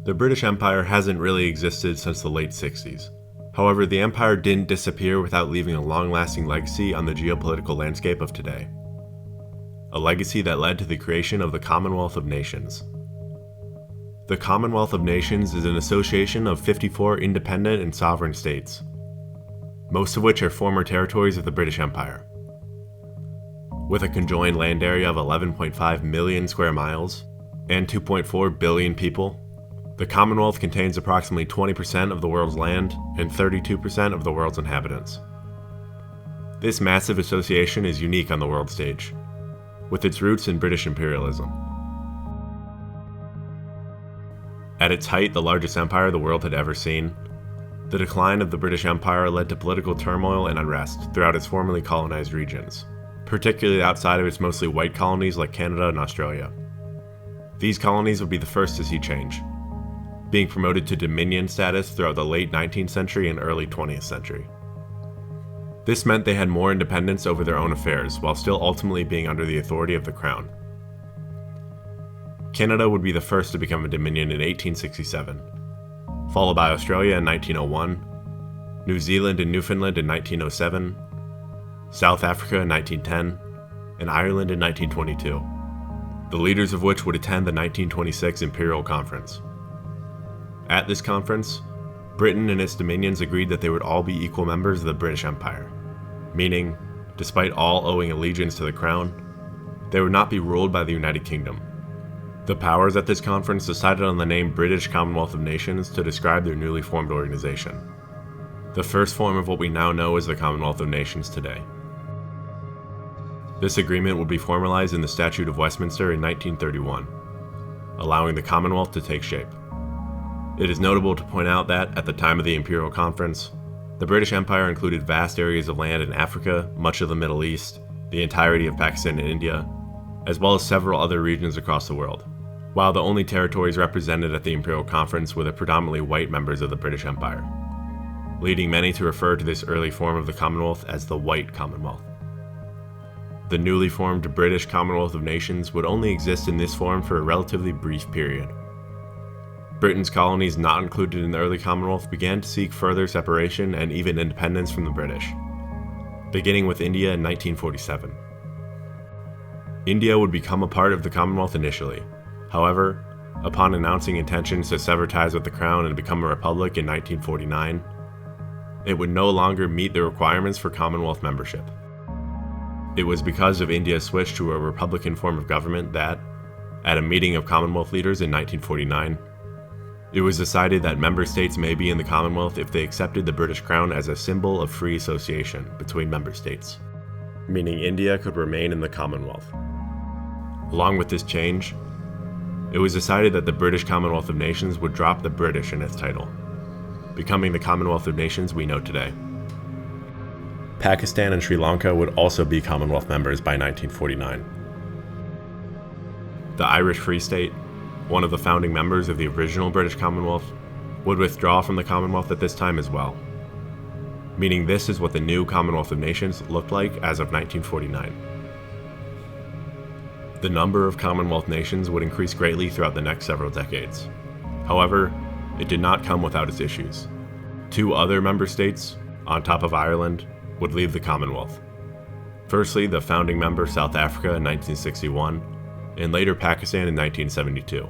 The British Empire hasn't really existed since the late 60s. However, the empire didn't disappear without leaving a long-lasting legacy on the geopolitical landscape of today. A legacy that led to the creation of the Commonwealth of Nations. The Commonwealth of Nations is an association of 54 independent and sovereign states, most of which are former territories of the British Empire. With a conjoined land area of 11.5 million square miles and 2.4 billion people, the Commonwealth contains approximately 20% of the world's land and 32% of the world's inhabitants. This massive association is unique on the world stage, with its roots in British imperialism. At its height, the largest empire the world had ever seen, the decline of the British Empire led to political turmoil and unrest throughout its formerly colonized regions, particularly outside of its mostly white colonies like Canada and Australia. These colonies would be the first to see change, being promoted to dominion status throughout the late 19th century and early 20th century. This meant they had more independence over their own affairs, while still ultimately being under the authority of the Crown. Canada would be the first to become a dominion in 1867, followed by Australia in 1901, New Zealand and Newfoundland in 1907, South Africa in 1910, and Ireland in 1922, the leaders of which would attend the 1926 Imperial Conference. At this conference, Britain and its dominions agreed that they would all be equal members of the British Empire, meaning, despite all owing allegiance to the Crown, they would not be ruled by the United Kingdom. The powers at this conference decided on the name British Commonwealth of Nations to describe their newly formed organization, the first form of what we now know as the Commonwealth of Nations today. This agreement would be formalized in the Statute of Westminster in 1931, allowing the Commonwealth to take shape. It is notable to point out that, at the time of the Imperial Conference, the British Empire included vast areas of land in Africa, much of the Middle East, the entirety of Pakistan and India, as well as several other regions across the world, while the only territories represented at the Imperial Conference were the predominantly white members of the British Empire, leading many to refer to this early form of the Commonwealth as the White Commonwealth. The newly formed British Commonwealth of Nations would only exist in this form for a relatively brief period. Britain's colonies not included in the early Commonwealth began to seek further separation and even independence from the British, beginning with India in 1947. India would become a part of the Commonwealth initially. However, upon announcing intentions to sever ties with the Crown and become a republic in 1949, it would no longer meet the requirements for Commonwealth membership. It was because of India's switch to a republican form of government that, at a meeting of Commonwealth leaders in 1949, it was decided that member states may be in the Commonwealth if they accepted the British Crown as a symbol of free association between member states, meaning India could remain in the Commonwealth. Along with this change, it was decided that the British Commonwealth of Nations would drop the British in its title, becoming the Commonwealth of Nations we know today. Pakistan and Sri Lanka would also be Commonwealth members by 1949. The Irish Free State, one of the founding members of the original British Commonwealth, would withdraw from the Commonwealth at this time as well, meaning this is what the new Commonwealth of Nations looked like as of 1949. The number of Commonwealth nations would increase greatly throughout the next several decades. However, it did not come without its issues. 2 other member states, on top of Ireland, would leave the Commonwealth. Firstly, the founding member South Africa in 1961, and later Pakistan in 1972.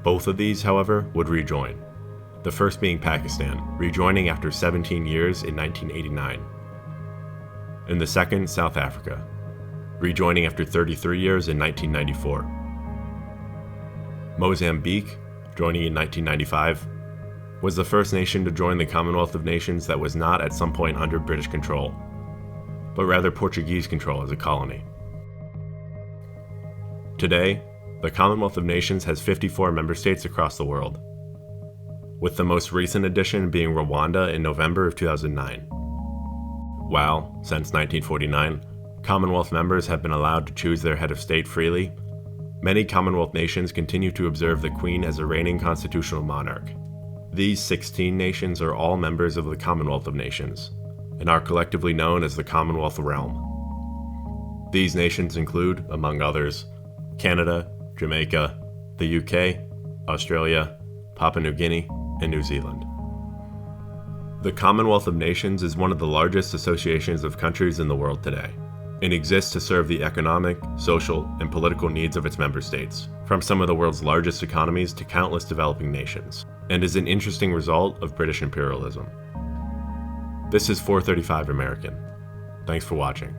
Both of these, however, would rejoin, the first being Pakistan, rejoining after 17 years in 1989, and the second, South Africa, rejoining after 33 years in 1994. Mozambique, joining in 1995, was the first nation to join the Commonwealth of Nations that was not at some point under British control, but rather Portuguese control as a colony. Today, the Commonwealth of Nations has 54 member states across the world, with the most recent addition being Rwanda in November of 2009. While, since 1949, Commonwealth members have been allowed to choose their head of state freely, many Commonwealth nations continue to observe the Queen as a reigning constitutional monarch. These 16 nations are all members of the Commonwealth of Nations, and are collectively known as the Commonwealth Realm. These nations include, among others, Canada, Jamaica, the UK, Australia, Papua New Guinea, and New Zealand. The Commonwealth of Nations is one of the largest associations of countries in the world today. It exists to serve the economic, social, and political needs of its member states, from some of the world's largest economies to countless developing nations, and is an interesting result of British imperialism. This is 435 American. Thanks for watching.